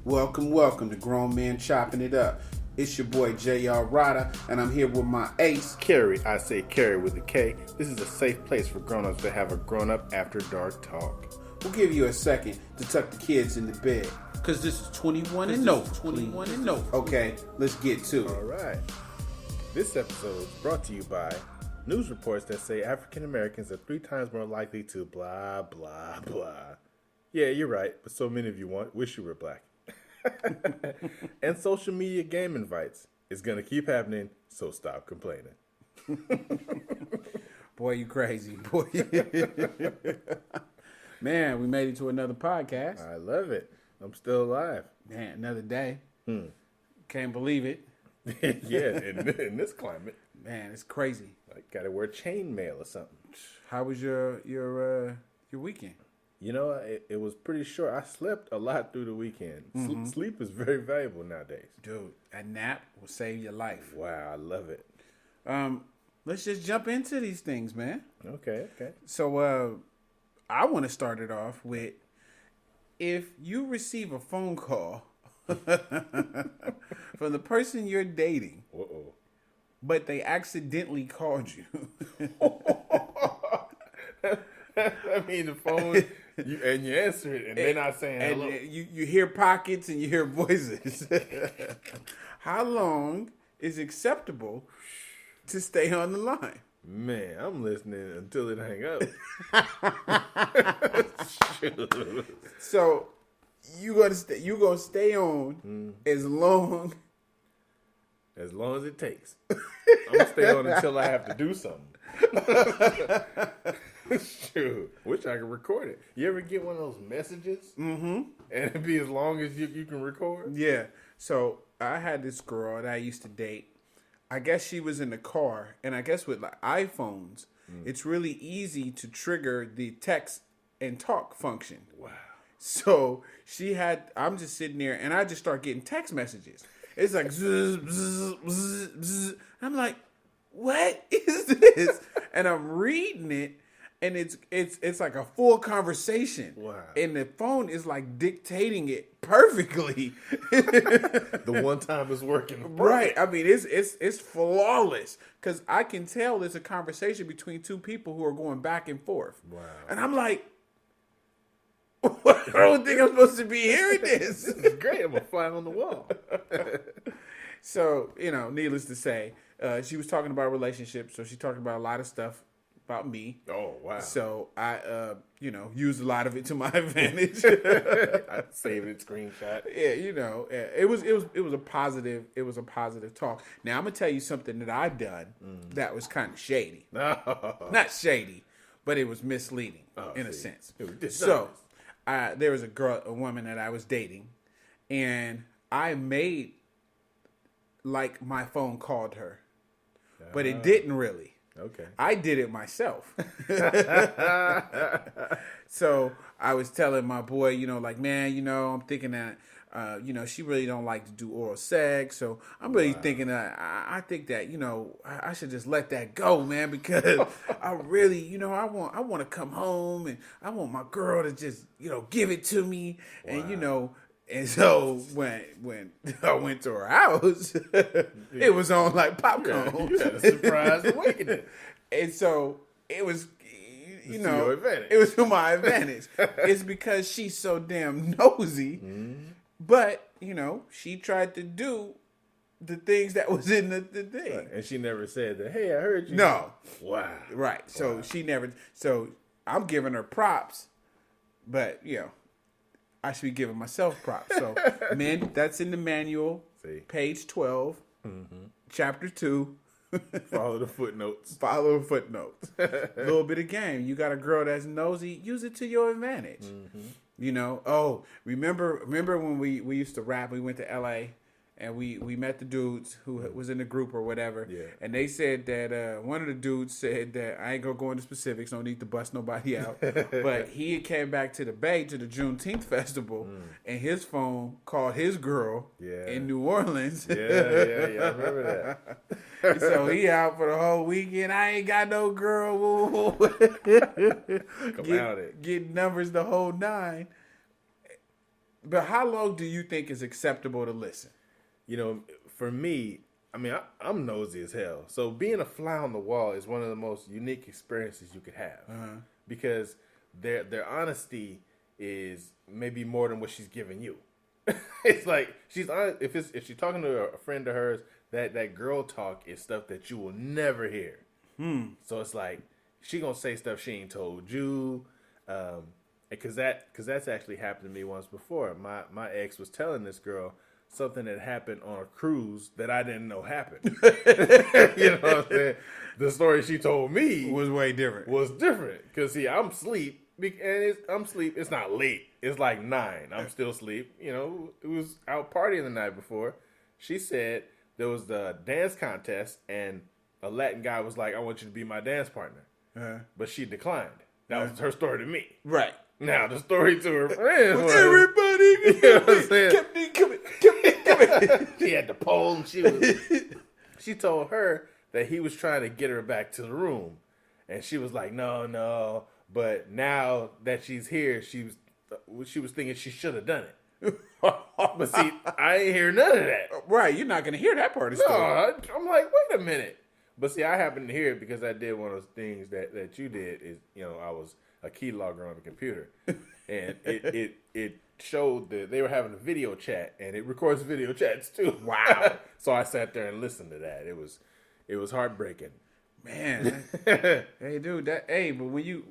Welcome to Grown Men Chopping It Up. It's your boy J.R. Rada, and I'm here with my ace. Carrie, I say Carrie with a K. This is a safe place for grown-ups to have a grown-up after dark talk. We'll give you a second to tuck the kids into bed, because this is 21 and no. 21 and no. Okay, let's get to it. All right. This episode is brought to you by news reports that say African Americans are 3 times more likely to blah, blah, blah. Yeah, you're right, but so many of you wish you were black. And social media game invites. It's going to keep happening, so stop complaining. Boy, you crazy. Boy. Man, we made it to another podcast. I love it. I'm still alive. Man, another day. Can't believe it. Yeah, in this climate. Man, it's crazy. Like, gotta wear chainmail or something. How was your weekend? You know, it was pretty short. I slept a lot through the weekend. Sleep is very valuable nowadays. Dude, a nap will save your life. Wow, I love it. Let's just jump into these things, man. Okay. So, I want to start it off with, if you receive a phone call from the person you're dating, Uh-oh. but they accidentally called you. I mean, the phone, you answer it, and they're not saying hello. And you hear pockets and you hear voices. How long is acceptable to stay on the line? Man, I'm listening until it hang up. So you gonna stay on as long as it takes. I'm gonna stay on until I have to do something. Sure. Wish I could record it. You ever get one of those messages? And it be as long as you can record? Yeah. So I had this girl that I used to date. I guess she was in the car, and I guess with like iPhones, it's really easy to trigger the text and talk function. Wow. So I'm just sitting there, and I just start getting text messages. It's like, zzz, bzz, bzz, bzz. I'm like, what is this? And I'm reading it, and it's like a full conversation. Wow. And the phone is like dictating it perfectly. The one time it's working. Right. I mean, it's flawless, because I can tell it's a conversation between two people who are going back and forth. Wow. And I'm like, I don't think I'm supposed to be hearing this. This is great. I'm a fly on the wall. So, needless to say, she was talking about relationships. So she talked about a lot of stuff about me. Oh, wow. So I, used a lot of it to my advantage. I saved it, screenshot. Yeah, it was a positive talk. Now I'm gonna tell you something that I've done that was kind of shady. Not shady, but it was misleading in a sense. So there was a woman that I was dating, and I made like my phone called her, but it didn't really. Okay. I did it myself. So I was telling my boy, man, I'm thinking that, she really don't like to do oral sex. So I'm really thinking that I think that, I should just let that go, man, because I really, I want to come home, and I want my girl to just, give it to me. And, and so when I went to her house, it was on like popcorn. You had a surprise awakening. And so it was, your advantage. It was to my advantage. It's because she's so damn nosy. But, she tried to do the things that was in the thing. Right. And she never said that, hey, I heard you. No. Wow. Right. So she never, so I'm giving her props, but, I should be giving myself props. So, man, that's in the manual, page 12, chapter 2. Follow the footnotes. Follow the footnotes. A little bit of game. You got a girl that's nosy, use it to your advantage. Remember when we used to rap, we went to LA, and we met the dudes who was in the group or whatever. Yeah. And they said that one of the dudes said that, I ain't gonna go into specifics, don't need to bust nobody out. But he came back to the Bay to the Juneteenth festival, and his phone called his girl in New Orleans. Yeah, I remember that. So he out for the whole weekend. I ain't got no girl. Come out it. Get numbers the whole 9. But how long do you think is acceptable to listen? You know, for me, I mean, I'm nosy as hell. So being a fly on the wall is one of the most unique experiences you could have because their honesty is maybe more than what she's giving you. It's like she's honest, if she's talking to a friend of hers, that girl talk is stuff that you will never hear. So it's like she gonna say stuff she ain't told you, because that's actually happened to me once before. My ex was telling this girl something that happened on a cruise that I didn't know happened. You know what I'm saying? The story she told me Was way different. was different because see, I'm asleep. And I'm asleep. It's not late. It's like 9. I'm still asleep. You know, it was out partying the night before. She said there was the dance contest and a Latin guy was like, I want you to be my dance partner. But she declined. That was her story to me. Right. Now, the story to her friends was... Everybody, you know what I'm saying? come in. She had the pole and she told her that he was trying to get her back to the room. And she was like, no. But now that she's here, she was thinking she should have done it. But see, I ain't hear none of that. Right, you're not going to hear that part of the story. No, I'm like, wait a minute. But see, I happened to hear it because I did one of those things that you did. Is I was a keylogger on the computer, and it showed that they were having a video chat, and it records video chats too. Wow. So I sat there and listened to that. It was heartbreaking. Man, hey, dude, but when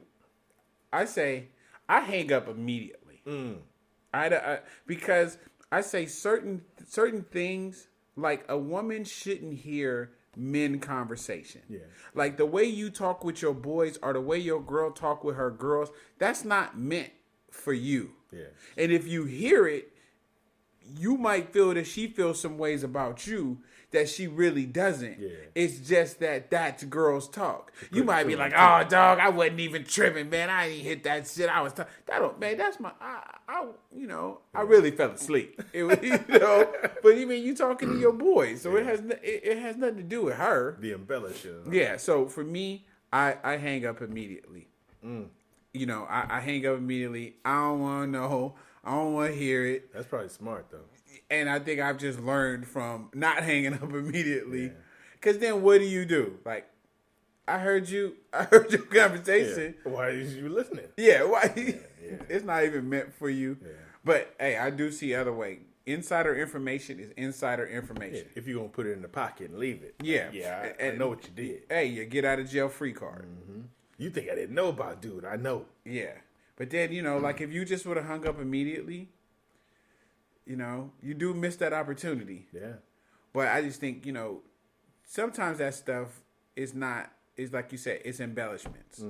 I say I hang up immediately. Because I say certain things like a woman shouldn't hear men conversation. Yeah. Like the way you talk with your boys or the way your girl talk with her girls, that's not meant for you. Yeah. And if you hear it, you might feel that she feels some ways about you that she really doesn't. Yeah. It's just that's girls talk. You might be like, oh, dog, I wasn't even tripping, man. I ain't hit that shit. I was man, that's my, I really fell asleep. It was, but even you talking to your boys, so it has nothing to do with her. The embellishing. Yeah. So for me, I hang up immediately. I hang up immediately. I don't want to know. I don't want to hear it. That's probably smart though. And I think I've just learned from not hanging up immediately. Because then what do? Like, I heard your conversation. Yeah. Why are you listening? Yeah, why? Yeah. It's not even meant for you. Yeah. But, hey, I do see other way. Insider information is insider information. Yeah. If you're going to put it in the pocket and leave it. Yeah. Yeah, I know what you did. Hey, you get out of jail free card. Mm-hmm. You think I didn't know about, dude. I know. Yeah. But then, like if you just would have hung up immediately, you do miss that opportunity. Yeah. But I just think, sometimes that stuff is like you said, it's embellishments.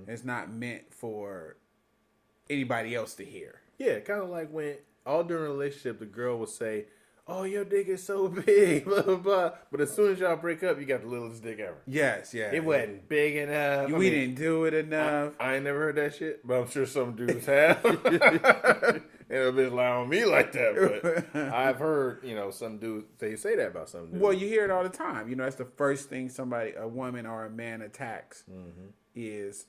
It's not meant for anybody else to hear. Yeah, kind of like when all during a relationship, the girl will say, oh, your dick is so big, blah, blah, blah. But as soon as y'all break up, you got the littlest dick ever. Yes, yeah. It wasn't big enough. We didn't do it enough. I ain't never heard that shit, but I'm sure some dudes have. And a bitch lie on me like that. But I've heard, some dudes, they say that about some dudes. Well, you hear it all the time. That's the first thing a woman or a man attacks is,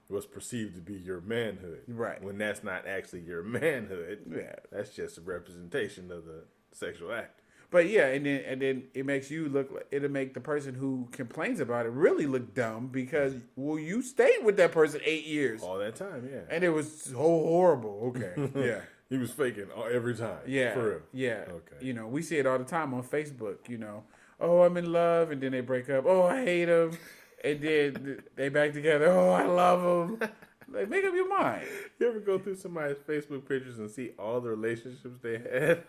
what's perceived to be your manhood. Right. When that's not actually your manhood. Yeah. That's just a representation of the sexual act. But yeah, and then it makes you look like it'll make the person who complains about it really look dumb because you stayed with that person 8 years. All that time, yeah. And it was so horrible. Okay. Yeah. He was faking every time. Yeah. For real. Yeah. Okay. We see it all the time on Facebook, Oh, I'm in love, and then they break up. Oh, I hate him. And then they back together. Oh, I love him. Like, make up your mind. You ever go through somebody's Facebook pictures and see all the relationships they had?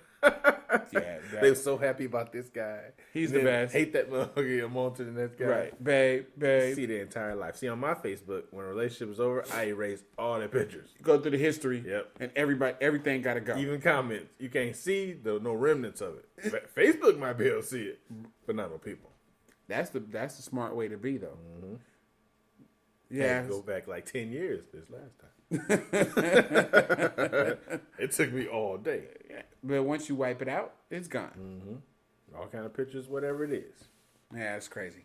Yeah, they were so happy about this guy. He's the best. Hate that motherfucker more to the next guy. Right, babe. See their entire life. See on my Facebook, when a relationship is over, I erase all their pictures. Go through the history. Yep. And everything got to go. Even comments, you can't see no remnants of it. Facebook might be able to see it, but not no people. That's the smart way to be though. Mm-hmm. Yeah. Go back like 10 years this last time. It took me all day. Yeah. But once you wipe it out, it's gone. Mm-hmm. All kind of pictures, whatever it is. Yeah, it's crazy.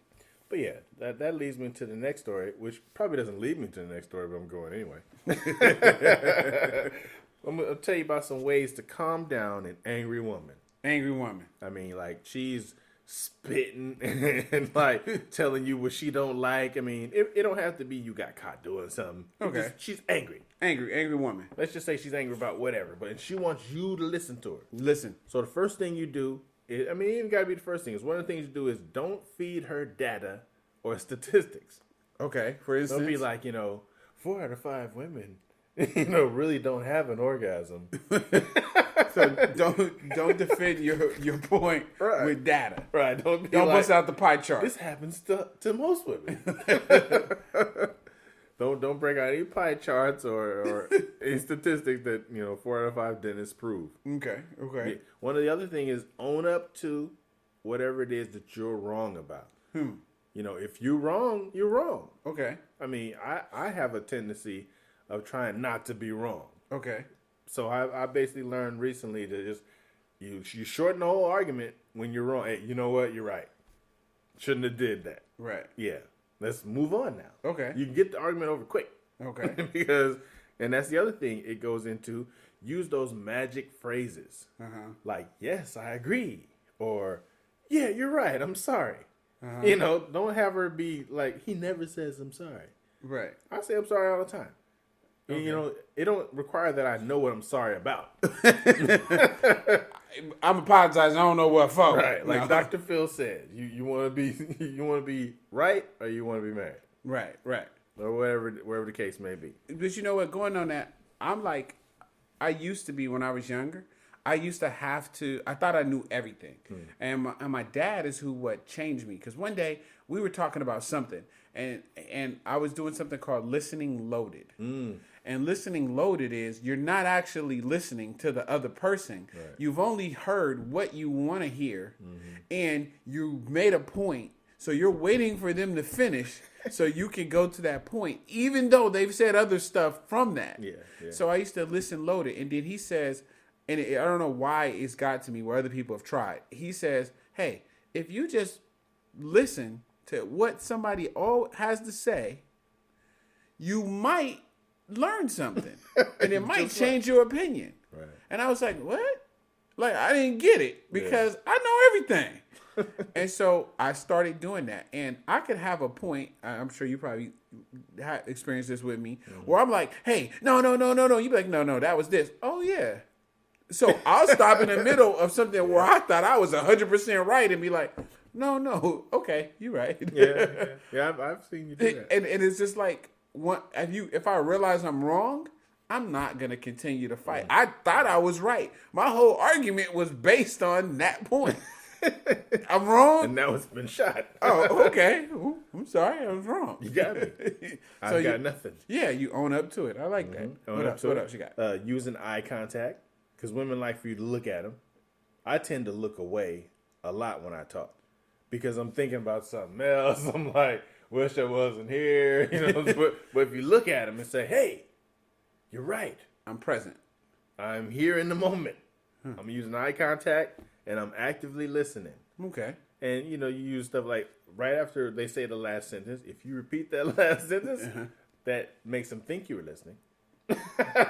But yeah, that leads me to the next story, which probably doesn't lead me to the next story, but I'm going anyway. I'm going to tell you about some ways to calm down an angry woman. Angry woman. I mean, like, she's spitting and like telling you what she don't like. I mean, it don't have to be you got caught doing something. Okay. She's angry. Angry woman. Let's just say she's angry about whatever, but she wants you to listen to her. Listen. So the first thing you do, it even got to be the first thing. Is one of the things you do is don't feed her data or statistics. Okay. For instance. Don't be like, 4 out of 5 women, really don't have an orgasm. So don't defend your point Right. with data. Right. Don't bust out the pie chart. This happens to most women. Don't bring out any pie charts or any statistics that 4 out of 5 dentists prove. Okay. Yeah. One of the other thing is own up to whatever it is that you're wrong about. If you're wrong, you're wrong. Okay. I mean, I have a tendency of trying not to be wrong. Okay. So I basically learned recently to just you shorten the whole argument when you're wrong. Hey, you know what? You're right. Shouldn't have did that. Right. Yeah. Let's move on now. Okay. You can get the argument over quick. Okay. And that's the other thing it goes into. Use those magic phrases. Like, yes, I agree. Or, yeah, you're right. I'm sorry. Don't have her be like, he never says I'm sorry. Right. I say I'm sorry all the time. Okay. And, it don't require that I know what I'm sorry about. I'm apologizing. I don't know what for. Right. Like Dr. Phil said, you want to be right or you want to be married. Right. Right. Or wherever the case may be. But you know what? Going on that, I'm like, I used to be when I was younger. I used to have to. I thought I knew everything, and my dad is what changed me. Because one day we were talking about something, and I was doing something called listening loaded. And listening loaded is you're not actually listening to the other person. Right. You've only heard what you want to hear, and you made a point. So you're waiting for them to finish so you can go to that point, even though they've said other stuff from that. Yeah. So I used to listen loaded. And then he says, and I don't know why it's got to me where other people have tried. He says, hey, if you just listen to what somebody all has to say, you might learn something. And it might change your opinion. Right. And I was like, what? Like, I didn't get it because I know everything. And so I started doing that. And I could have a point, I'm sure you probably experienced this with me, where I'm like, hey, no. You be like, no, that was this. Oh, yeah. So I'll stop in the middle of something where I thought I was 100% right and be like, no, okay, you're right. Yeah, I've seen you do that. And it's just like, if I realize I'm wrong, I'm not going to continue to fight. I thought I was right. My whole argument was based on that point. I'm wrong. And now it's been shot. Oh, okay. Ooh, I'm sorry. I was wrong. You got me. I've got nothing. Yeah, you own up to it. I like that. What else you got? Using eye contact. Because women like for you to look at them. I tend to look away a lot when I talk. Because I'm thinking about something else. I'm like, wish I wasn't here. But if you look at them and say, hey, you're right. I'm present. I'm here in the moment. I'm using eye contact. And I'm actively listening. Okay. And, you use stuff like right after they say the last sentence, if you repeat that last sentence, that makes them think you were listening.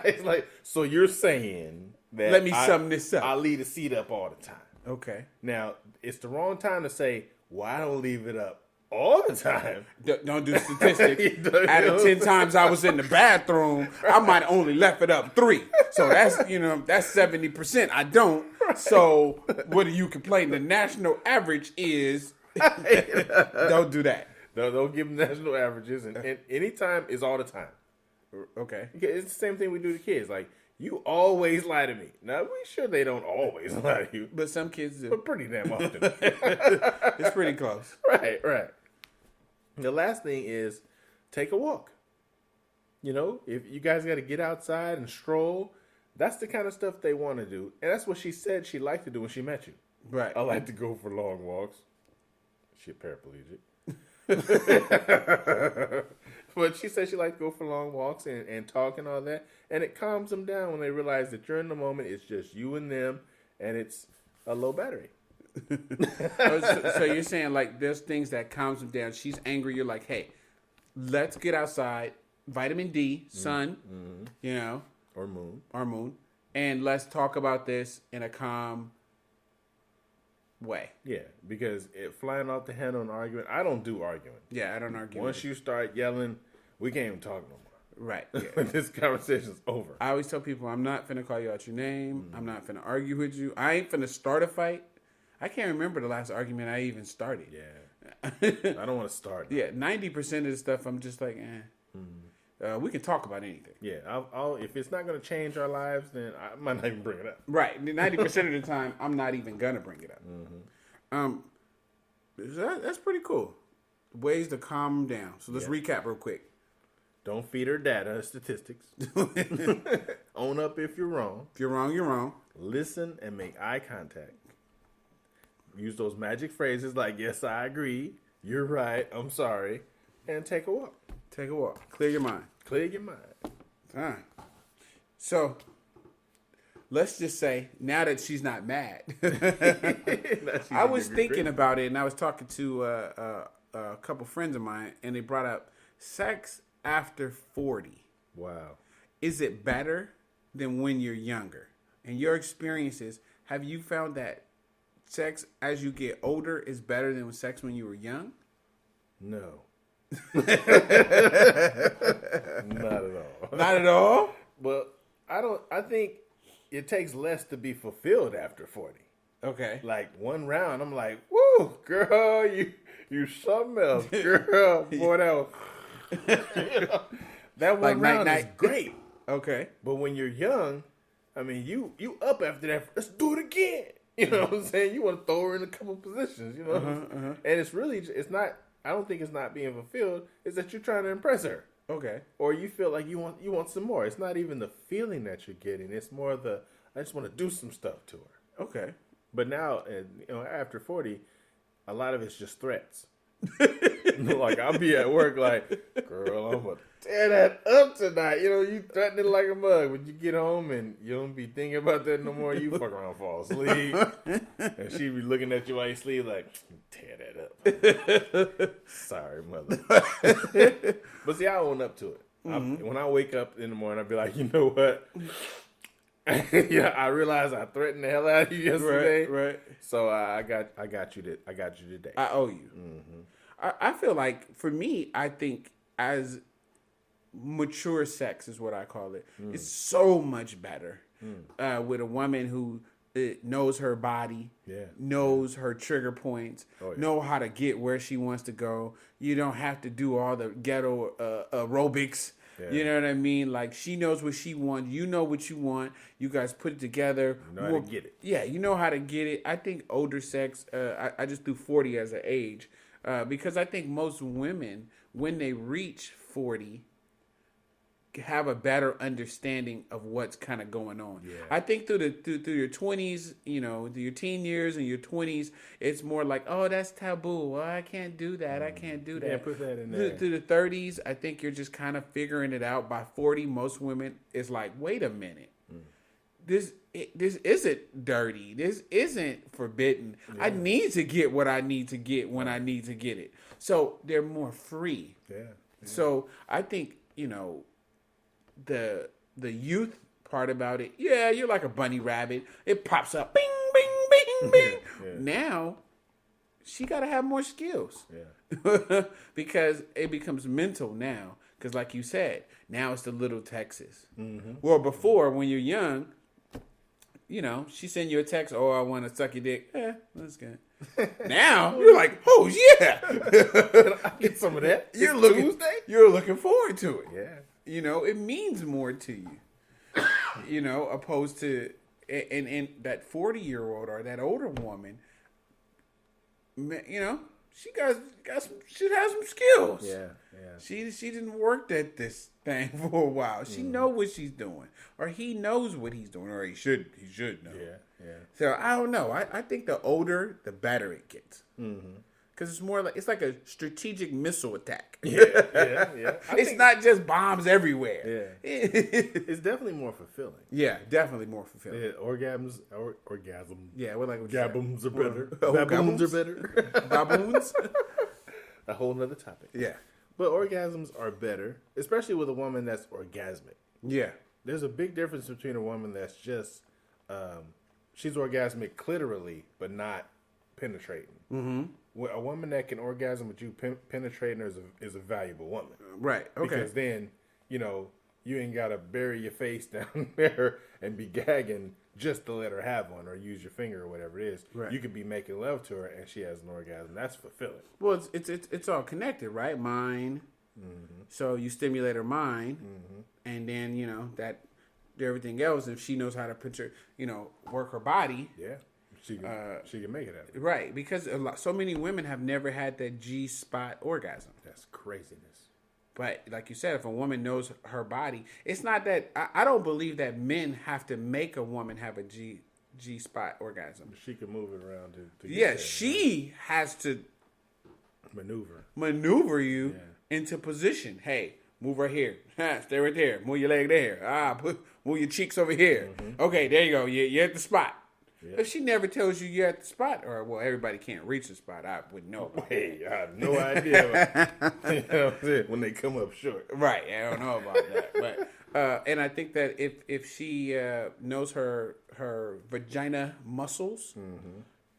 It's like, so you're saying that let me sum this up. I leave the seat up all the time. Okay. Now, it's the wrong time to say, well, I don't leave it up all the time. Don't do statistics. Out of 10 times I was in the bathroom, I might only left it up 3. So that's 70%. I don't. So what are you complaining? The national average is don't do that. Don't give them national averages. And anytime is all the time. Okay. It's the same thing we do to kids. Like, you always lie to me. Now, we sure they don't always lie to you. But some kids do. But pretty damn often. It's pretty close. Right. The last thing is take a walk. If you guys got to get outside and stroll, that's the kind of stuff they want to do. And that's what she said she liked to do when she met you. Right. I like to go for long walks. She's paraplegic. But she said she liked to go for long walks and talk and all that. And it calms them down when they realize that you're in the moment. It's just you and them. And it's a low battery. So you're saying like there's things that calms them down. She's angry. You're like, hey, let's get outside. Vitamin D, sun, you know, Or moon. and let's talk about this in a calm way. Yeah, because flying off the handle and arguing, I don't do arguing. Yeah, I don't argue. Once you start yelling, we can't even talk no more. Right. Yeah. This conversation's over. I always tell people I'm not finna call you out your name. I'm not finna argue with you. I ain't finna start a fight. I can't remember the last argument I even started. Yeah. I don't want to start. Yeah, 90% of the stuff I'm just like, we can talk about anything. Yeah, I'll if it's not going to change our lives, then I might not even bring it up. Right. 90% of the time, I'm not even gonna bring it up. That's pretty cool. Ways to calm them down. So let's recap real quick. Don't feed her data statistics. Own up if you're wrong. If you're wrong, you're wrong. Listen and make eye contact. Use those magic phrases like, yes, I agree. You're right. I'm sorry. And take a walk. Take a walk. Clear your mind. Clear your mind. All right. So let's just say now that she's not mad, I was thinking about it, and I was talking to a couple friends of mine, and they brought up sex after 40. Wow. Is it better than when you're younger? In your experiences, have you found that sex as you get older is better than sex when you were young? No. Not at all. Not at all? Well, I think it takes less to be fulfilled after 40. Okay. Like one round, I'm like, woo, girl, you something else, girl. Boy, that one Like round is great. Okay. But when you're young, I mean, you up after that. Let's do it again. You know what I'm saying? You want to throw her in a couple positions. You know, and it's not. I don't think it's not being fulfilled. It's that you're trying to impress her. Okay. Or you feel like you want some more. It's not even the feeling that you're getting. It's more I just want to do some stuff to her. Okay. But now, after 40, a lot of it's just threats. Like, I'll be at work like, girl, I'm going to tear that up tonight. You know, you threaten it like a mug. When you get home and you don't be thinking about that no more, you fuck around and fall asleep. And she be looking at you while you sleep like, tear that up. Sorry, mother. But see, I own up to it. When I wake up in the morning, I'll be like, you know what? Yeah, I realized I threatened the hell out of you yesterday. Right. So I got you today. I owe you. I feel like for me, I think as mature sex is what I call it. It's so much better with a woman who knows her body, knows her trigger points, know how to get where she wants to go. You don't have to do all the ghetto aerobics. Yeah. You know what I mean? Like, she knows what she wants. You know what you want. You guys put it together. You know how to get it. Yeah, you know how to get it. I think older sex, I just do 40 as an age. Because I think most women, when they reach 40, have a better understanding of what's kind of going on. Yeah. I think through your 20s, through your teen years and your 20s, it's more like, oh, that's taboo. Oh, I can't do that. I can't do that. Yeah, put that in there. Through the 30s, I think you're just kind of figuring it out. By 40, most women, it's like, wait a minute. This isn't dirty. This isn't forbidden. Yeah. I need to get what I need to get when I need to get it. So they're more free. Yeah. So I think, the youth part about it, you're like a bunny rabbit. It pops up, bing, bing, bing, bing. Yeah. Now, she got to have more skills. Yeah. Because it becomes mental now. Because like you said, now it's the little Texas. Mm-hmm. Well, before, when you're young, she send you a text, oh, I want to suck your dick. That's good. Now, you're like, oh, yeah. I get some of that. You're looking forward to it. Yeah. It means more to you. Opposed to, and that 40-year-old or that older woman, she should have some skills. Yeah. She didn't work at this thing for a while. She know what she's doing, or he knows what he's doing, or he should know. Yeah. So I don't know. I think the older, the better it gets. Because because it's more like it's like a strategic missile attack. Yeah. It's not just bombs everywhere. Yeah. It's definitely more fulfilling. Yeah, definitely more fulfilling. Yeah, orgasms. Yeah, we're like Gaboons are better. Oh, Baboons are better. baboons. A whole nother topic. Yeah, But orgasms are better, especially with a woman that's orgasmic. yeah, There's a big difference between a woman that's just she's orgasmic clitorally, but not penetrating. Mm-hmm. A woman that can orgasm with you penetrating is a valuable woman. right. Okay. Because then, you ain't got to bury your face down there and be gagging just to let her have one or use your finger or whatever it is. Right. You could be making love to her and she has an orgasm. That's fulfilling. Well, it's all connected, right? Mind. So you stimulate her mind, and then that everything else. If she knows how to picture, work her body, Yeah. She can make it happen. right? Because so many women have never had that G-spot orgasm. That's craziness. But like you said, if a woman knows her body, it's not that I don't believe that men have to make a woman have a G-spot orgasm. She can move it around to get Yeah, there, she has to maneuver you into position. Hey, move right here. Stay right there. Move your leg there. Move your cheeks over here. Okay, there you go. You're at the spot. Yeah. If she never tells you you're at the spot, or everybody can't reach the spot, I wouldn't know. Hey, I have no idea. You know what I'm saying? When they come up short. Right, I don't know about that. But and I think that if she knows her vagina muscles,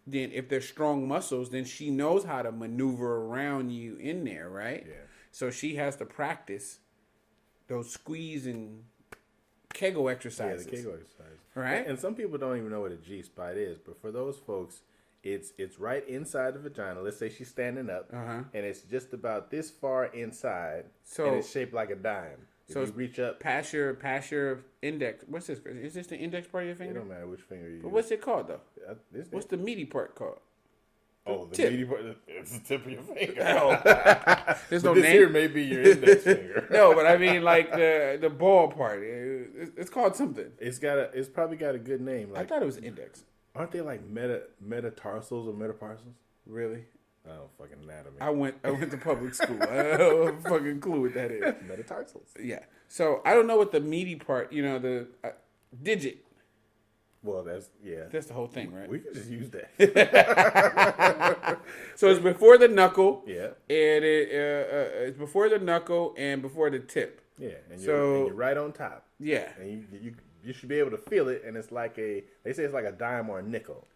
then if they're strong muscles, then she knows how to maneuver around you in there, right? Yeah. So she has to practice those squeeze and Kegel exercises. Yeah, the Kegel exercise. Right. And some people don't even know what a G-spot is, but for those folks, it's right inside the vagina. Let's say she's standing up, and it's just about this far inside, and it's shaped like a dime. If you reach up past your index. What's this? Is this the index part of your it finger? don't matter which finger you use. But what's it called though? What's the the meaty part called? the tip. meaty part? It's the tip of your finger. There's But no this name. here may be your index finger. No, but I mean like the ball part. It's called something. It's probably got a good name. I Like, thought it was index. aren't they like metatarsals or metaparsals? Really? I don't fucking anatomy. I went to public school. I don't have a fucking clue what that is. Metatarsals. Yeah. So I don't know what the meaty part. The digit. Well, that's That's the whole thing, right? We can just use that. So it's before the knuckle. Yeah. And it's before the knuckle and before the tip. Yeah, and So- you're right on top. Yeah. And you should be able to feel it, and it's like they say it's like a dime or a nickel.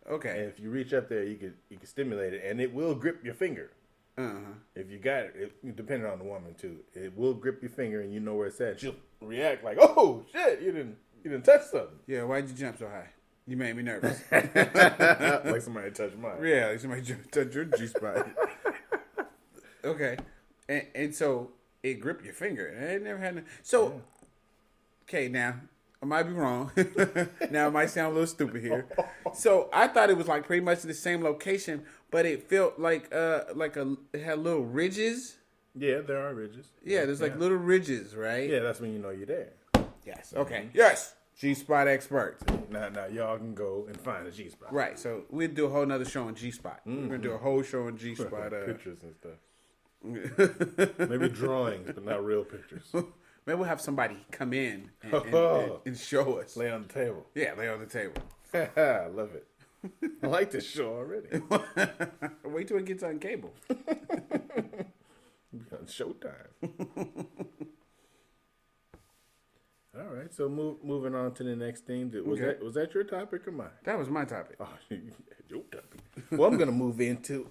Okay. And if you reach up there, you can stimulate it, and it will grip your finger. If you got it, depending on the woman too, it will grip your finger, and you know where it's at. She'll react like, "Oh shit, you didn't touch something." Yeah. Why'd you jump so high? You made me nervous. Like somebody touched mine. Yeah. Like somebody touched your G spot. Okay. And so it gripped your finger. And I never had. So. Okay. Now. I might be wrong. Now it might sound a little stupid here. So I thought it was like pretty much the same location, but it felt like it had little ridges. Yeah, there are ridges. Yeah, there's like little ridges, right? Yeah, that's when you know you're there. Yes. Okay. Yes. G-spot expert. Now y'all can go and find a G-spot. Right. So we'll do a whole nother show on G-spot. We're gonna do a whole show on G-spot. Pictures and stuff. Maybe drawings, but not real pictures. Maybe we'll have somebody come in and show us. Lay on the table. Yeah, lay on the table. I love it. I like this show already. Wait till it gets on cable. On Showtime. All right, so moving on to the next thing. Was that your topic or mine? That was my topic. Oh, your topic. Well, I'm gonna move into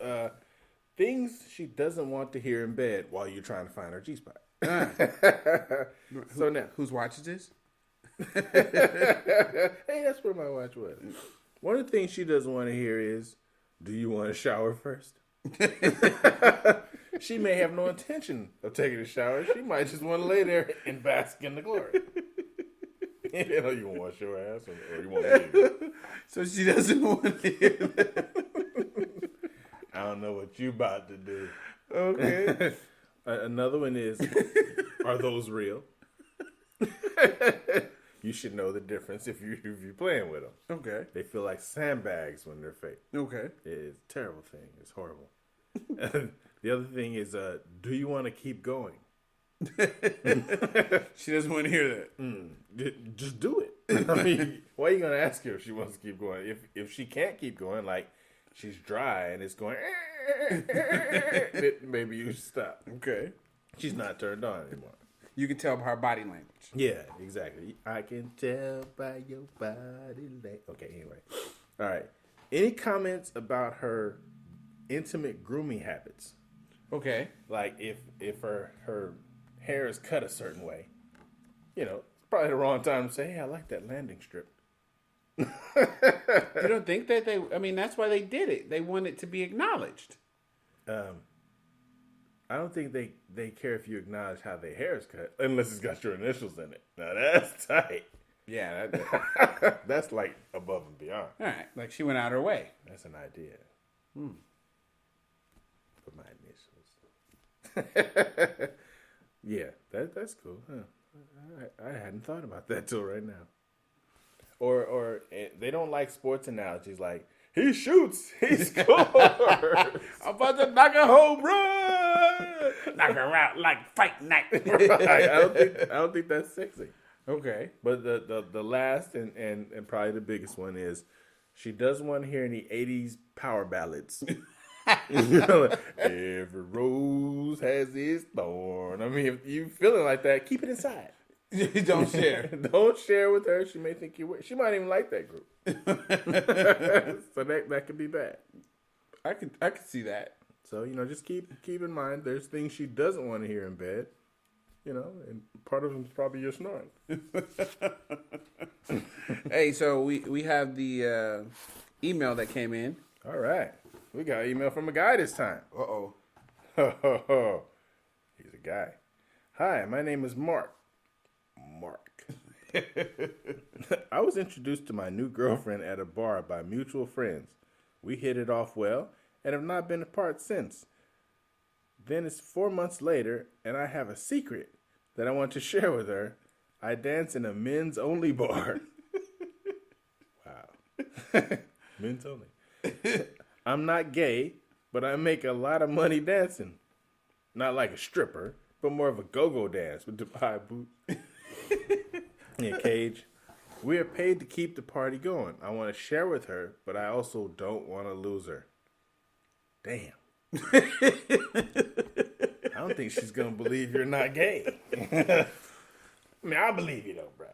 things she doesn't want to hear in bed while you're trying to find her G-spot. So now, Whose watch is this? hey, that's where my watch was. One of the things she doesn't want to hear is, "Do you want to shower first?" She may have no intention of taking a shower. She might just want to lay there and bask in the glory. You know, you want to wash your ass or you want to leave. So she doesn't want to hear that. I don't know what you about to do. Okay. Another one is, are those real? You should know the difference if you're playing with them. Okay. They feel like sandbags when they're fake. Okay. It's a terrible thing. It's horrible. The other thing is, do you want to keep going? She doesn't want to hear that. Just do it. I mean, why are you gonna ask her if she wants to keep going? If she can't keep going, like she's dry and it's going, maybe you should stop. Okay. She's not turned on anymore. You can tell by her body language. Yeah, exactly. I can tell by your body language. Okay, anyway. All right. Any comments about her intimate grooming habits? Okay. Like if her hair is cut a certain way, it's probably the wrong time to say, hey, I like that landing strip. You don't think that that's why they did it. They want it to be acknowledged. I don't think they care if you acknowledge how their hair is cut, unless it's got your initials in it. Now that's tight. Yeah. That's like above and beyond. All right. Like she went out her way. That's an idea. For my initials. Yeah, that's cool. Huh? I hadn't thought about that till right now. Or they don't like sports analogies like he shoots, he scores. I'm about to knock a home run, knock her out like fight night. Right. I don't think that's sexy. Okay, but the last and probably the biggest one is she doesn't want to hear any 80s power ballads. Every rose has its thorn. I mean, if you feeling like that, keep it inside. Don't share. Don't share with her. She may think you. She might even like that group. So that could be bad. I could see that. So just keep in mind. There's things she doesn't want to hear in bed. And part of them is probably your snoring. Hey, so we have the email that came in. All right. We got an email from a guy this time. Uh-oh. He's a guy. Hi, my name is Mark. I was introduced to my new girlfriend at a bar by mutual friends. We hit it off well and have not been apart since. Then it's 4 months later, and I have a secret that I want to share with her. I dance in a men's only bar. Wow. Men's only. I'm not gay, but I make a lot of money dancing. Not like a stripper, but more of a go-go dance with the high boots. Yeah, Cage. We are paid to keep the party going. I want to share with her, but I also don't want to lose her. Damn. I don't think she's going to believe you're not gay. I mean, I believe you though, bro.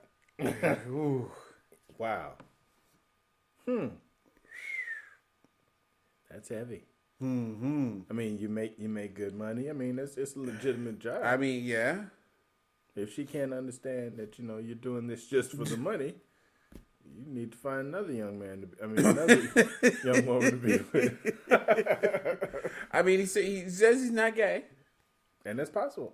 Wow. That's heavy. Mm-hmm. I mean, you make good money. I mean, it's a legitimate job. I mean, yeah. If she can't understand that, you're doing this just for the money, you need to find another young man another young woman to be with. I mean, he says he's not gay. And that's possible.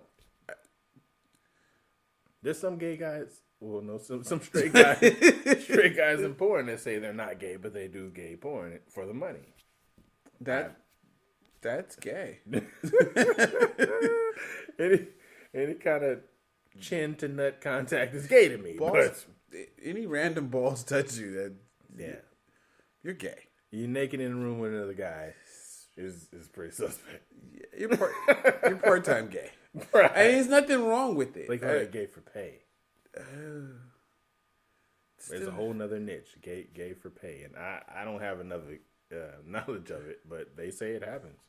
There's some gay guys, well, no, some straight guys in porn that say they're not gay, but they do gay porn for the money. That's gay. Any kind of chin to nut contact is gay to me. Balls, any random balls touch you, you're gay. You naked in a room with another guy is pretty suspect. You're part-time gay. Right. And there's nothing wrong with it. They call it gay for pay. There's a whole nother niche, gay for pay, and I don't have enough knowledge of it, but they say it happens.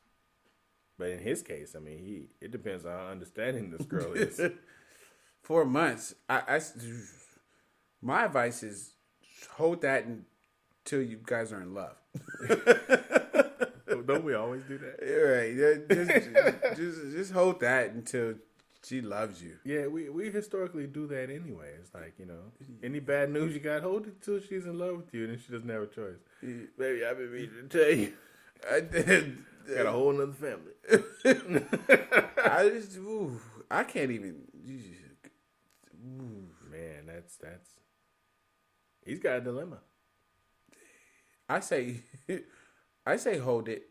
But in his case, I mean, it depends on how understanding this girl is. 4 months. My advice is hold that until you guys are in love. Don't we always do that? Right. Just hold that until she loves you. Yeah, we historically do that anyway. It's like, any bad news you got, hold it till she's in love with you, and then she doesn't have a choice. Baby, I've been meaning to tell you. I got a whole nother family. I can't even. Man, that's. He's got a dilemma. I say hold it.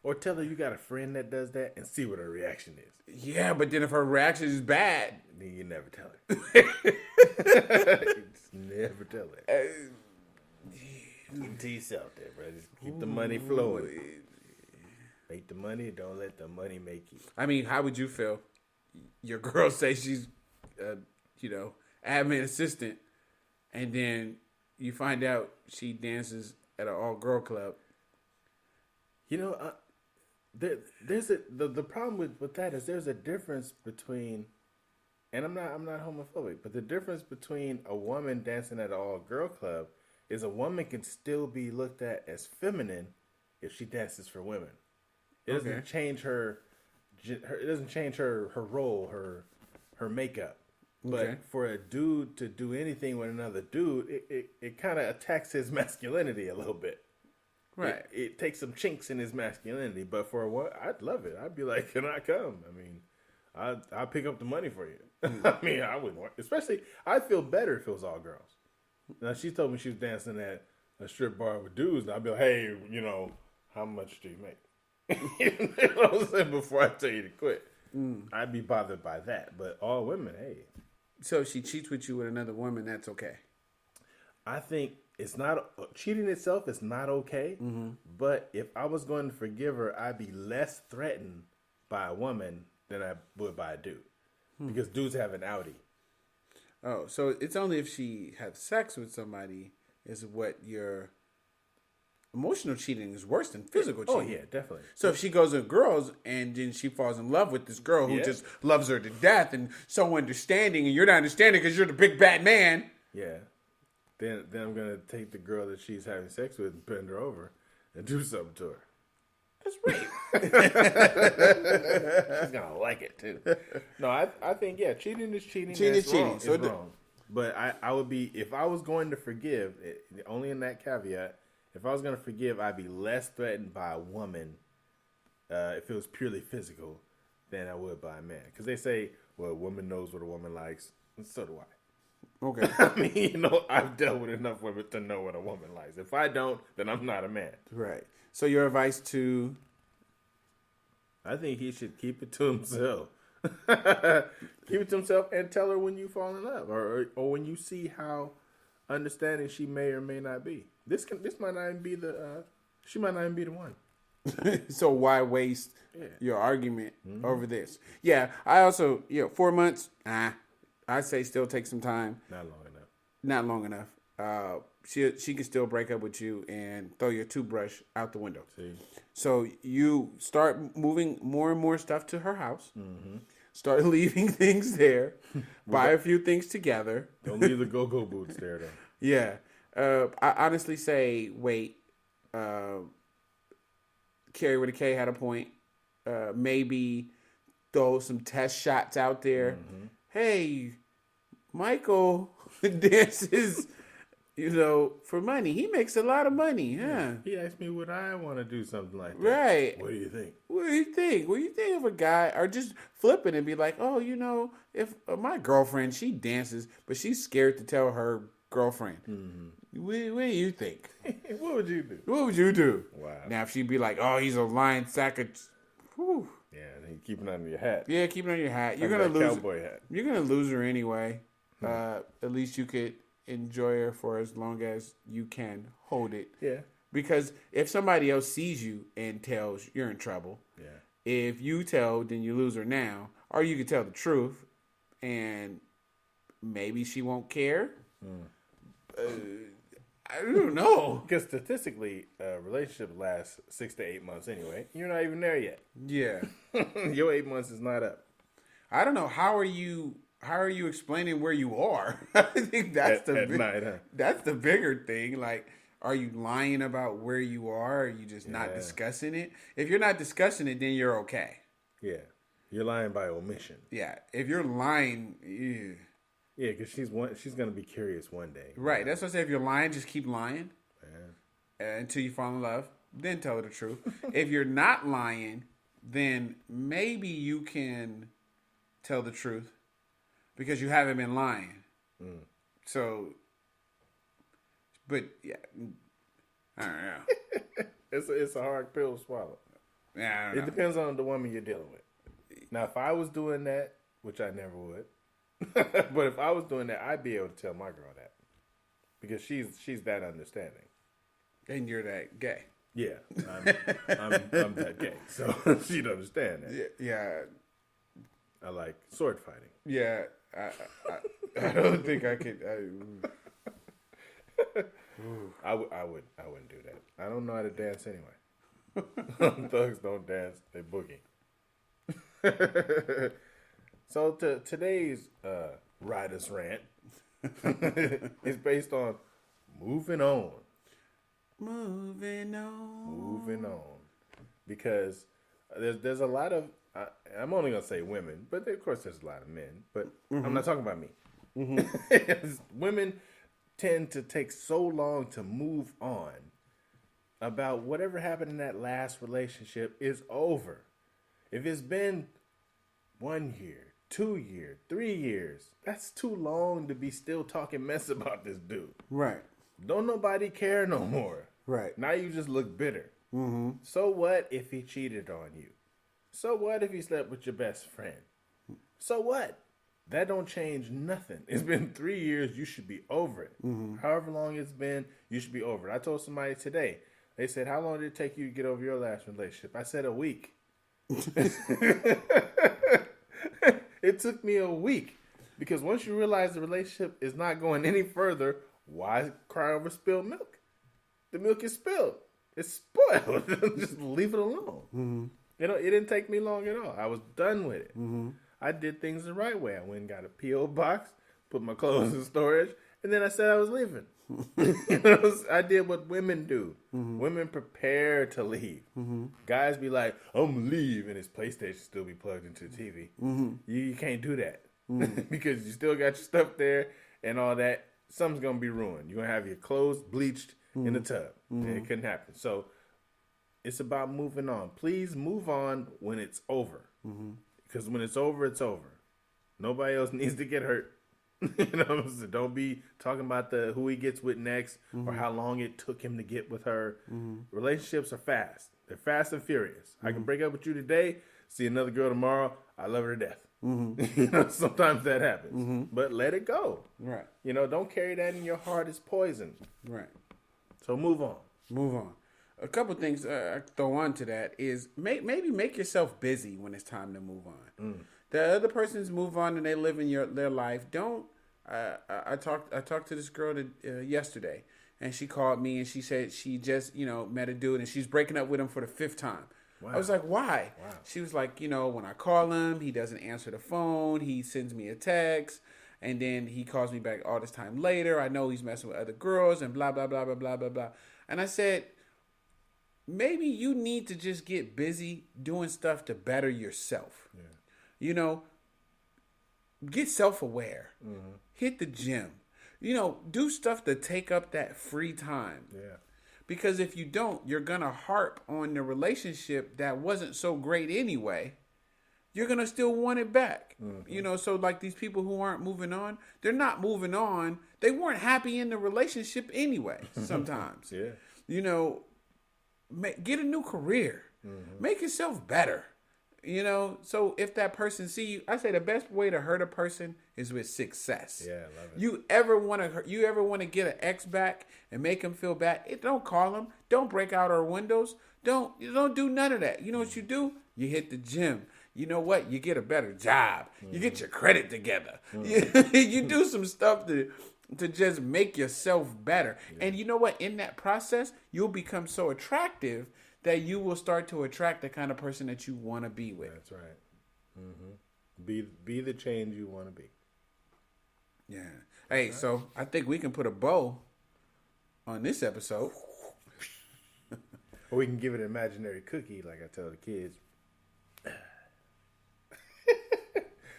Or tell her you got a friend that does that and see what her reaction is. Yeah, but then if her reaction is bad, then you never tell her. Just never tell her. Keep it to yourself there, bro. Just keep the money flowing. Make the money, don't let the money make you. I mean, how would you feel? Your girl say she's, admin assistant, and then you find out she dances at an all-girl club. The problem with that is there's a difference between, and I'm not homophobic, but the difference between a woman dancing at an all-girl club is a woman can still be looked at as feminine if she dances for women. It doesn't change her. It doesn't change her role, her makeup. But for a dude to do anything with another dude, it kind of attacks his masculinity a little bit. Right. It takes some chinks in his masculinity. But for what, I'd love it. I'd be like, can I come? I mean, I'll pick up the money for you. I mean, I wouldn't want, especially, I'd feel better if it was all girls. Now, she told me she was dancing at a strip bar with dudes, and I'd be like, hey, how much do you make? You know what I'm saying? Before I tell you to quit. I'd be bothered by that. But all women, hey. So if she cheats with you with another woman, that's okay. I think it's not, cheating itself is not okay. Mm-hmm. But if I was going to forgive her, I'd be less threatened by a woman than I would by a dude. Because dudes have an outie. Oh, so it's only if she has sex with somebody is what your emotional cheating is worse than physical cheating. Oh, yeah, definitely. So if she goes with girls and then she falls in love with this girl who just loves her to death and so understanding, and you're not understanding because you're the big bad man. Yeah. Then I'm going to take the girl that she's having sex with and bend her over and do something to her. That's rape. She's going to like it, too. No, I think, cheating is cheating. Cheating is cheating. So it's wrong. But I would be, if I was going to forgive, only in that caveat, if I was going to forgive, I'd be less threatened by a woman if it was purely physical than I would by a man. Because they say, well, a woman knows what a woman likes, and so do I. Okay. I mean, I've dealt with enough women to know what a woman likes. If I don't, then I'm not a man. Right. So your advice to... I think he should keep it to himself. Keep it to himself and tell her when you fall in love or when you see how understanding she may or may not be. This might not even be she might not even be the one. So why waste your argument over this? Yeah, I also 4 months. I say still take some time. Not long enough. She can still break up with you and throw your toothbrush out the window. See? So you start moving more and more stuff to her house. Mm-hmm. Start leaving things there. Buy a few things together. Don't leave the go-go boots there, though. Yeah. I honestly say wait. Carrie with a K had a point. Maybe throw some test shots out there. Mm-hmm. Hey, Michael dances, for money. He makes a lot of money, huh? He asked me would I want to do something like that. Right. What do you think? What do you think? What do you think of a guy, or just flip it and be like, oh, if my girlfriend, she dances, but she's scared to tell her girlfriend. Mm-hmm. What do you think? What would you do? What would you do? Wow. Now, if she'd be like, oh, he's a lying sack of... Whew. Yeah, and keep it under your hat. Yeah, keep it on your hat. You're going to lose... Cowboy hat. You're going to lose her anyway. At least you could enjoy her for as long as you can hold it. Yeah. Because if somebody else sees you and tells, you're in trouble. Yeah. If you tell, then you lose her now. Or you could tell the truth, and maybe she won't care. I don't know. Because statistically, a relationship lasts 6 to 8 months anyway. You're not even there yet. Yeah. Your 8 months is not up. I don't know. How are you explaining where you are? I think that's night, huh? That's the bigger thing. Like, are you lying about where you are? Or are you just not discussing it? If you're not discussing it, then you're okay. Yeah. You're lying by omission. Yeah. If you're lying, ew. Yeah, because she's going to be curious one day. Right. That's what I say. If you're lying, just keep lying until you fall in love. Then tell her the truth. If you're not lying, then maybe you can tell the truth because you haven't been lying. So, but yeah, I don't know. It's a hard pill to swallow. Yeah, I don't know. It depends on the woman you're dealing with. Now, if I was doing that, which I never would, but if I was doing that, I'd be able to tell my girl that because she's that understanding. And you're that gay. Yeah, I'm that gay, so she'd understand that. Yeah. I like sword fighting. Yeah. I don't think I could. I wouldn't do that. I don't know how to dance anyway. Thugs don't dance; they boogie. So today's writer's rant is based on moving on. Moving on. Because there's a lot of I'm only gonna say women, but of course there's a lot of men. But I'm not talking about me. Women tend to take so long to move on about whatever happened in that last relationship is over. If it's been 1 year, 2 years, 3 years, that's too long to be still talking mess about this dude. Right. Don't nobody care no more. Right. Now you just look bitter. Mm-hmm. So what if he cheated on you? So what if he slept with your best friend? So what? That don't change nothing. It's been 3 years. You should be over it. Mm-hmm. However long it's been, you should be over it. I told somebody today, they said, how long did it take you to get over your last relationship? I said a week. It took me a week. Because once you realize the relationship is not going any further, why cry over spilled milk? The milk is spilled. It's spoiled. Just leave it alone. Mm-hmm. You know, it didn't take me long at all. I was done with it. Mm-hmm. I did things the right way. I went and got a P.O. box, put my clothes in storage, and then I said I was leaving. I did what women do. Mm-hmm. Women prepare to leave. Mm-hmm. Guys be like, I'm going to leave, and his PlayStation still be plugged into the TV. Mm-hmm. You can't do that because you still got your stuff there and all that. Something's going to be ruined. You're going to have your clothes bleached in the tub. And it couldn't happen. So it's about moving on. Please move on when it's over. Because when it's over, it's over. Nobody else needs to get hurt. You know, so don't be talking about who he gets with next or how long it took him to get with her. Relationships are fast. They're fast and furious. I can break up with you today, see another girl tomorrow. I love her to death. You know, sometimes that happens. But let it go. Right. You know, don't carry that in your heart as poison. Right. So move on. Move on. A couple things I throw on to that is maybe make yourself busy when it's time to move on. The other person's move on and they live in their life. Don't. I talked to this girl yesterday, and she called me and she said she just met a dude and she's breaking up with him for the 5th time. Wow. I was like, why? Wow. She was like, when I call him, he doesn't answer the phone. He sends me a text. And then he calls me back all this time later. I know he's messing with other girls and blah, blah, blah, blah, blah, blah, blah. And I said, maybe you need to just get busy doing stuff to better yourself. Yeah. Get self-aware. Mm-hmm. Hit the gym. Do stuff to take up that free time. Yeah. Because if you don't, you're going to harp on the relationship that wasn't so great anyway. You're going to still want it back. Mm-hmm. So like these people who aren't moving on, they're not moving on. They weren't happy in the relationship anyway, sometimes. Yeah. Get a new career. Mm-hmm. Make yourself better. So if that person see you, I say the best way to hurt a person is with success. Yeah, I love it. You ever want to get an ex back and make him feel bad? Don't call him. Don't break out our windows. Don't do none of that. You know what you do? You hit the gym. You know what? You get a better job. Mm-hmm. You get your credit together. Mm-hmm. You do some stuff to just make yourself better. Yeah. And you know what? In that process, you'll become so attractive that you will start to attract the kind of person that you want to be with. That's right. Mm-hmm. Be the change you want to be. Yeah. Hey, so I think we can put a bow on this episode. Or we can give it an imaginary cookie, like I tell the kids.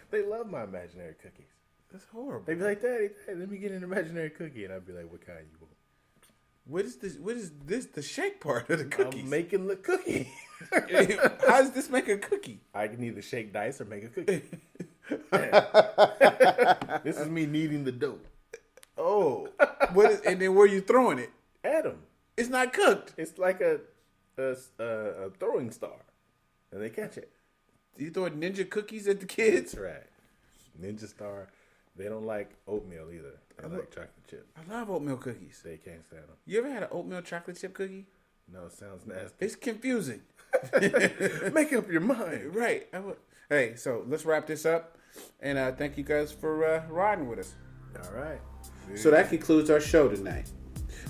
They love my imaginary cookies. That's horrible. They be like, Daddy, let me get an imaginary cookie. And I'd be like, what kind you want? What is this the shake part of the cookies? I'm making the cookie. How does this make a cookie? I can either shake dice or make a cookie. This is me kneading the dough. Oh. And then where are you throwing it? At them. It's not cooked. It's like a throwing star. And they catch it. You throw ninja cookies at the kids? That's right. Ninja star. They don't like oatmeal either. They like chocolate chip. I love oatmeal cookies. They can't stand them. You ever had an oatmeal chocolate chip cookie? No, it sounds nasty. It's confusing. Make up your mind. Right. Hey, so let's wrap this up. And thank you guys for riding with us. All right. So that concludes our show tonight.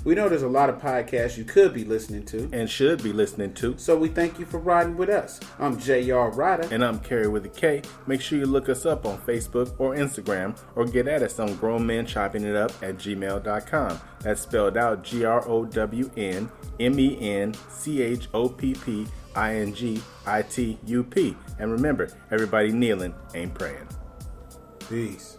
We know there's a lot of podcasts you could be listening to. And should be listening to. So we thank you for riding with us. I'm J.R. Ryder. And I'm Kerry with a K. Make sure you look us up on Facebook or Instagram or get at us on grownmenchoppingitup@gmail.com. That's spelled out GROWNMENCHOPPINGITUP. And remember, everybody kneeling ain't praying. Peace.